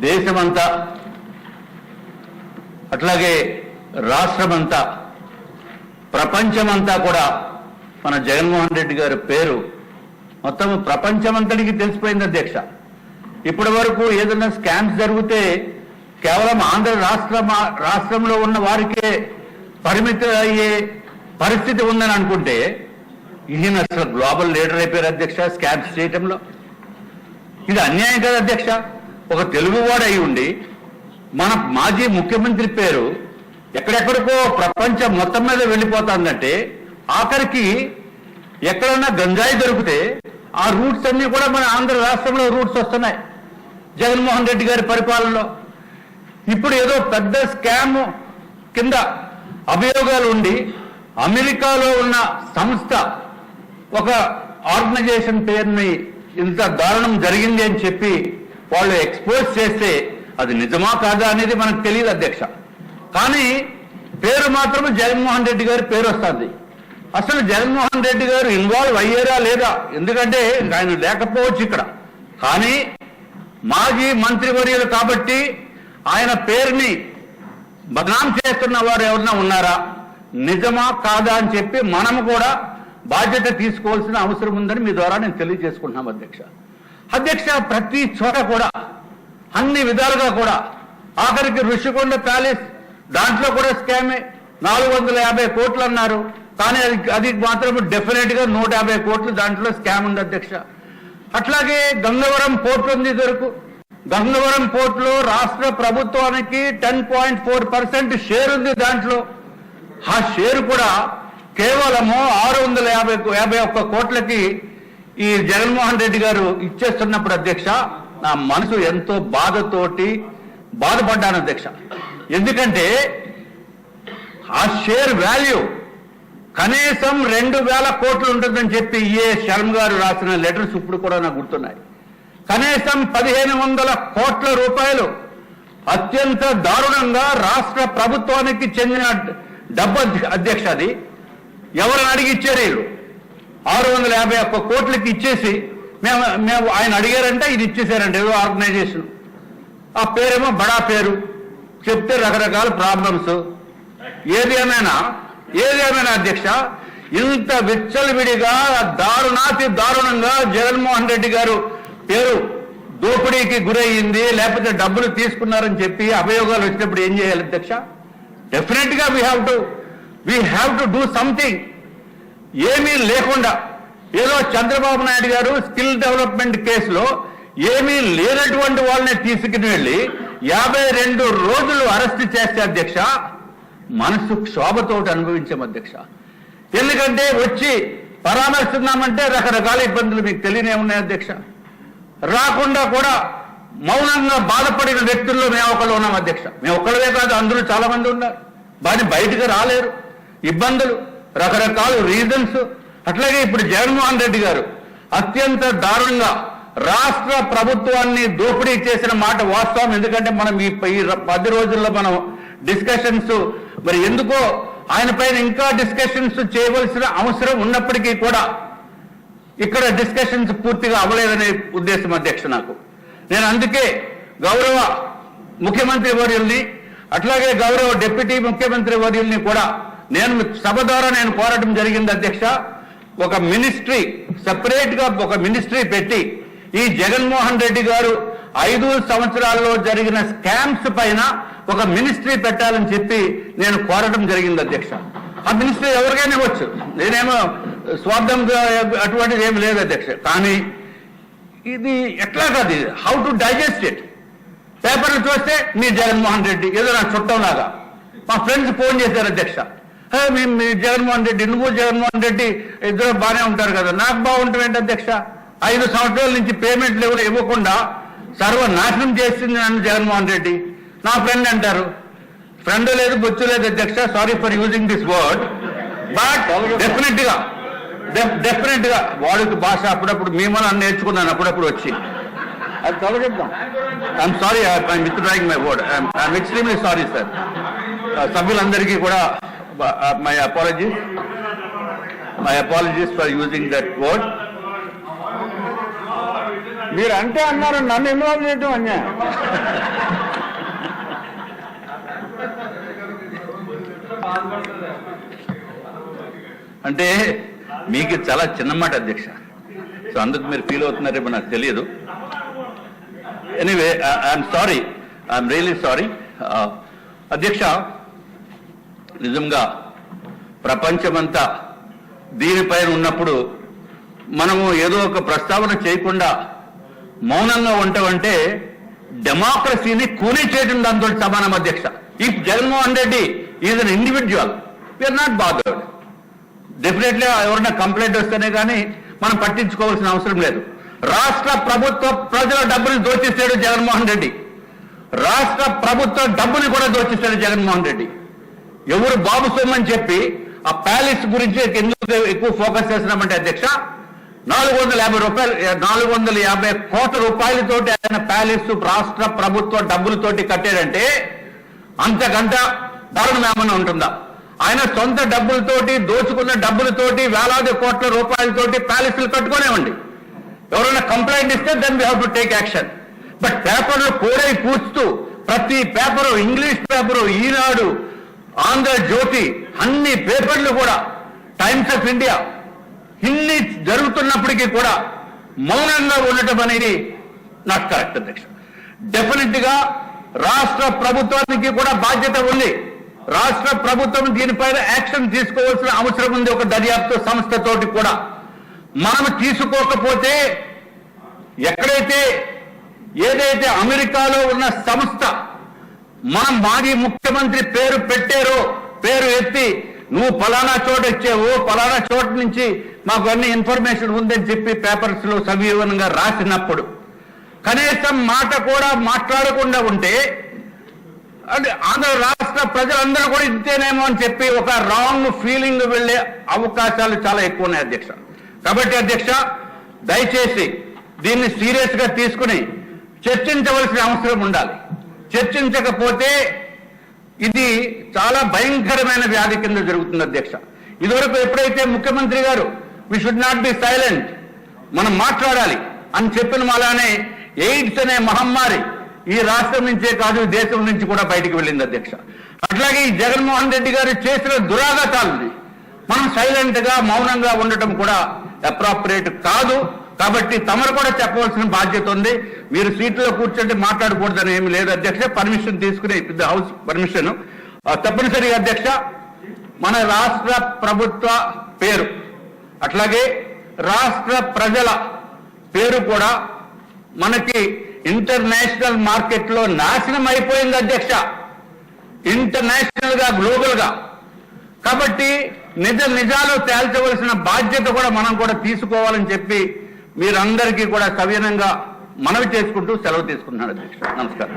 దేశమంతా అట్లాగే రాష్ట్రమంతా ప్రపంచమంతా కూడా మన జగన్మోహన్ రెడ్డి గారి పేరు మొత్తం ప్రపంచమంతటికి తెలిసిపోయింది అధ్యక్ష. ఇప్పటి వరకు ఏదైనా స్కామ్స్ జరిగితే కేవలం ఆంధ్ర రాష్ట్రంలో ఉన్న వారికే పరిమితి అయ్యే పరిస్థితి ఉందని అనుకుంటే ఈయన అసలు గ్లోబల్ లీడర్ అయిపోయారు అధ్యక్ష స్కామ్స్ చేయటంలో. ఇది అన్యాయం కదా అధ్యక్ష. ఒక తెలుగువాడు అయి ఉండి మన మాజీ ముఖ్యమంత్రి పేరు ఎక్కడెక్కడికో ప్రపంచం మొత్తం మీద వెళ్ళిపోతుందంటే ఆఖరికి ఎక్కడన్నా గంజాయి దొరికితే ఆ రూట్స్ అన్ని కూడా మన ఆంధ్ర రాష్ట్రంలో రూట్స్ వస్తున్నాయి జగన్మోహన్ రెడ్డి గారి పరిపాలనలో. ఇప్పుడు ఏదో పెద్ద స్కామ్ కింద అభియోగాలు ఉండి అమెరికాలో ఉన్న సంస్థ ఒక ఆర్గనైజేషన్ పేరుని ఇంత దారుణం జరిగింది అని చెప్పి వాళ్ళు ఎక్స్పోజ్ చేస్తే అది నిజమా కాదా అనేది మనకు తెలియదు అధ్యక్ష. కానీ పేరు మాత్రం జగన్మోహన్ రెడ్డి గారి పేరు వస్తుంది. అసలు జగన్మోహన్ రెడ్డి గారు ఇన్వాల్వ్ అయ్యారా లేదా, ఎందుకంటే ఆయన లేకపోవచ్చు ఇక్కడ, కానీ మాజీ మంత్రివర్యులు కాబట్టి ఆయన పేరుని బదనాం చేస్తున్న వారు ఎవరైనా ఉన్నారా, నిజమా కాదా అని చెప్పి మనము కూడా బాధ్యత తీసుకోవాల్సిన అవసరం ఉందని మీ ద్వారా నేను తెలియజేసుకుంటున్నాం అధ్యక్ష. అధ్యక్ష, ప్రతి చోట కూడా అన్ని విధాలుగా కూడా ఆఖరికి ఋషికొండ ప్యాలెస్ దాంట్లో కూడా స్కామే. 450 కోట్లు అన్నారు, కానీ అది మాత్రం డెఫినెట్ గా 150 కోట్లు దాంట్లో స్కామ్ ఉంది అధ్యక్ష. అట్లాగే గంగవరం పోర్టు ఉంది దొరకు. గంగవరం పోర్టులో రాష్ట్ర ప్రభుత్వానికి 10.4% షేర్ ఉంది. దాంట్లో ఆ షేర్ కూడా కేవలము 651 కోట్లకి ఈ జగన్మోహన్ రెడ్డి గారు ఇచ్చేస్తున్నప్పుడు అధ్యక్ష నా మనసు ఎంతో బాధపడ్డాను అధ్యక్ష. ఎందుకంటే ఆ షేర్ వాల్యూ కనీసం 2000 కోట్లు ఉంటుందని చెప్పి శర్మ గారు రాసిన లెటర్స్ ఇప్పుడు కూడా నాకు గుర్తున్నాయి. కనీసం 1500 కోట్ల రూపాయలు అత్యంత దారుణంగా రాష్ట్ర ప్రభుత్వానికి చెందిన డబ్బు అధ్యక్ష. అది ఎవరిని అడిగి ఇచ్చారు వీళ్ళు? 651 కోట్లకి ఇచ్చేసి మేము ఆయన అడిగారంటే ఇది ఇచ్చేసారంటే ఏదో ఆర్గనైజేషన్. ఆ పేరేమో బడా పేరు చెప్తే రకరకాల ప్రాబ్లమ్స్. ఏది ఏమైనా అధ్యక్ష, ఇంత విచ్చలవిడిగా దారుణంగా జగన్మోహన్ రెడ్డి గారు పేరు దోపిడీకి గురయ్యింది, లేకపోతే డబ్బులు తీసుకున్నారని చెప్పి అభియోగాలు వచ్చినప్పుడు ఏం చేయాలి అధ్యక్ష? డెఫినెట్ గా we have to do something. ఏమీ లేకుండా ఏదో చంద్రబాబు నాయుడు గారు స్కిల్ డెవలప్మెంట్ కేసులో ఏమీ లేనటువంటి వాళ్ళని తీసుకుని వెళ్ళి 52 రోజులు అరెస్ట్ చేస్తే అధ్యక్ష మనసు క్షోభతోటి అనుభవించాం అధ్యక్ష. ఎందుకంటే వచ్చి పరామర్శిస్తున్నామంటే రకరకాల ఇబ్బందులు మీకు తెలియనే ఉన్నాయి అధ్యక్ష. రాకుండా కూడా మౌనంగా బాధపడిన వ్యక్తుల్లో మేము ఒకళ్ళు ఉన్నాం అధ్యక్ష. మేము ఒక్కళ్ళే కాదు, అందరూ చాలా మంది ఉన్నారు. బయటకు రాలేరు, ఇబ్బందులు, రకరకాల రీజన్స్. అట్లాగే ఇప్పుడు జగన్మోహన్ రెడ్డి గారు అత్యంత దారుణంగా రాష్ట్ర ప్రభుత్వాన్ని దోపిడీ చేసిన మాట వాస్తవం. ఎందుకంటే మనం ఈ 10 రోజుల్లో మనం డిస్కషన్స్ మరి ఎందుకో ఆయన పైన ఇంకా డిస్కషన్స్ చేయవలసిన అవసరం ఉన్నప్పటికీ కూడా ఇక్కడ డిస్కషన్స్ పూర్తిగా అవ్వలేదనే ఉద్దేశం అధ్యక్ష నాకు. నేను అందుకే గౌరవ ముఖ్యమంత్రి వర్యుల్ని అట్లాగే గౌరవ డిప్యూటీ ముఖ్యమంత్రి వర్యుల్ని కూడా నేను సభ ద్వారా నేను కోరటం జరిగింది అధ్యక్ష. ఒక మినిస్ట్రీ సెపరేట్ గా ఒక మినిస్ట్రీ పెట్టి ఈ జగన్మోహన్ రెడ్డి గారు 5 సంవత్సరాల్లో జరిగిన స్కామ్స్ పైన ఒక మినిస్ట్రీ పెట్టాలని చెప్పి నేను కోరటం జరిగింది అధ్యక్ష. ఆ మినిస్ట్రీ ఎవరికైనా ఇవ్వచ్చు, నేనేమో స్వార్థంగా అటువంటిది ఏమి లేదు అధ్యక్ష. కానీ ఇది ఎట్లా కాదు, హౌ టు డైజెస్ట్ ఇట్. పేపర్లు చూస్తే మీ జగన్మోహన్ రెడ్డి ఏదో నా చుట్టంలాగా. మా ఫ్రెండ్స్ ఫోన్ చేశారు అధ్యక్ష, మీ జగన్మోహన్ రెడ్డి, నువ్వు జగన్మోహన్ రెడ్డి ఇద్దరు బాగానే ఉంటారు కదా, నాకు బాగుంటాం ఏంటి అధ్యక్ష? 5 సంవత్సరాల నుంచి పేమెంట్లు ఇవ్వకుండా సర్వనాశనం చేసింది నన్ను జగన్మోహన్ రెడ్డి. నా ఫ్రెండ్ అంటారు, ఫ్రెండ్ లేదు బొచ్చు లేదు అధ్యక్ష, sorry for using this word. But డెఫినెట్ గా వాడికి భాష అప్పుడప్పుడు మేము నేర్చుకున్నాను అప్పుడప్పుడు వచ్చి అది తొలగిద్దాం. I'm sorry, I'm withdrawing my word. I'm extremely sorry sir. సభ్యులందరికీ కూడా my apologies for using that word. మీరు అంటే అన్నారు, నన్ను ఇన్వాల్వ్ చేయటం అన్యాయం. అంటే మీకు చాలా చిన్న మాట అధ్యక్ష, సో అందుకు మీరు ఫీల్ అవుతున్నారేమో నాకు తెలియదు. Anyway I'm sorry, I'm really sorry. అధ్యక్ష, నిజంగా ప్రపంచమంతా దీనిపైన ఉన్నప్పుడు మనము ఏదో ఒక ప్రస్తావన చేయకుండా మౌనంగా ఉంటామంటే డెమోక్రసీని కూనీ చేయడం దాంతో సమానం అధ్యక్ష. If Jaganmohan Reddy is an individual, we are not bothered. Definitely ఎవరైనా కంప్లైంట్ వస్తేనే కానీ మనం పట్టించుకోవాల్సిన అవసరం లేదు. రాష్ట్ర ప్రభుత్వ ప్రజల డబ్బుని దోచేశాడు జగన్మోహన్ రెడ్డి. రాష్ట్ర ప్రభుత్వ డబ్బుని కూడా దోచేశాడు జగన్మోహన్ రెడ్డి. ఎవరు బాబు సొమ్ము అని చెప్పి ఆ ప్యాలెస్ గురించి ఎందుకు ఎక్కువ ఫోకస్ చేస్తున్నామంటే అధ్యక్ష, 450 కోట్ల రూపాయలతోటి ఆయన ప్యాలెస్ రాష్ట్ర ప్రభుత్వ డబ్బులతోటి కట్టాడంటే అంతకంట దారుణం ఏమన్నా ఉంటుందా? ఆయన సొంత డబ్బులతోటి, దోచుకున్న డబ్బులతోటి, వేలాది కోట్ల రూపాయలతోటి ప్యాలెస్లు కట్టుకునేవండి. ఎవరైనా కంప్లైంట్ ఇస్తే then we have to take action. But పేపర్లు కూడై కూర్చుతూ ప్రతి పేపరు, ఇంగ్లీష్ పేపరు, ఈనాడు, ఆంధ్రజ్యోతి, అన్ని పేపర్లు కూడా, టైమ్స్ ఆఫ్ ఇండియా, ఇన్ని జరుగుతున్నప్పటికీ కూడా మౌనంగా ఉండటం అనేది నాట్ కరెక్ట్ అధ్యక్ష. డెఫినెట్ గా రాష్ట్ర ప్రభుత్వానికి కూడా బాధ్యత ఉంది. రాష్ట్ర ప్రభుత్వం దీనిపైన యాక్షన్ తీసుకోవాల్సిన అవసరం ఉంది. ఒక దర్యాప్తు సంస్థతోటి కూడా మనం తీసుకోకపోతే ఏదైతే అమెరికాలో ఉన్న సంస్థ మనం మాజీ ముఖ్యమంత్రి పేరు పెట్టారో, పేరు ఎత్తి నువ్వు ఫలానా చోట ఇచ్చావు, ఫలానా చోట నుంచి మాకు అన్ని ఇన్ఫర్మేషన్ ఉందని చెప్పి పేపర్స్ లో సవివరంగా రాసినప్పుడు కనీసం మాట కూడా మాట్లాడకుండా ఉంటే అంటే ఆంధ్ర రాష్ట్ర ప్రజలందరూ కూడా ఇంతేనేమో అని చెప్పి ఒక రాంగ్ ఫీలింగ్ వెళ్లే అవకాశాలు చాలా ఎక్కువ ఉన్నాయి అధ్యక్ష. కాబట్టి అధ్యక్ష, దయచేసి దీన్ని సీరియస్ గా తీసుకుని చర్చించవలసిన అవసరం ఉండాలి. చర్చించకపోతే ఇది చాలా భయంకరమైన వ్యాధి కింద జరుగుతుంది అధ్యక్ష. ఇదివరకు ఎప్పుడైతే ముఖ్యమంత్రి గారు we should not be silent, మనం మాట్లాడాలి అని చెప్పిన అలానే ఎయిడ్స్ అనే మహమ్మారి ఈ రాష్ట్రం నుంచే కాదు, దేశం నుంచి కూడా బయటికి వెళ్ళింది అధ్యక్ష. అట్లాగే ఈ జగన్మోహన్ రెడ్డి గారు చేసిన దురాఘాతాలని మనం సైలెంట్ గా మౌనంగా ఉండటం కూడా అప్రాపరియేట్ కాదు. కాబట్టి తమరు కూడా చెప్పవలసిన బాధ్యత ఉంది. మీరు సీట్లో కూర్చొని మాట్లాడకూడదని ఏమి లేదు అధ్యక్ష. పర్మిషన్ తీసుకుని ద హౌస్ పర్మిషన్ తప్పనిసరిగా అధ్యక్ష. మన రాష్ట్ర ప్రభుత్వ పేరు అట్లాగే రాష్ట్ర ప్రజల పేరు కూడా మనకి ఇంటర్నేషనల్ మార్కెట్ లో నాశనం అయిపోయింది అధ్యక్ష, ఇంటర్నేషనల్ గా, గ్లోబల్ గా. కాబట్టి నిజాలు తేల్చవలసిన బాధ్యత కూడా మనం కూడా తీసుకోవాలని చెప్పి మీరందరికీ కూడా సవినయంగా మనవి చేసుకుంటూ సెలవు తీసుకుంటున్నాను అధ్యక్ష. నమస్కారం.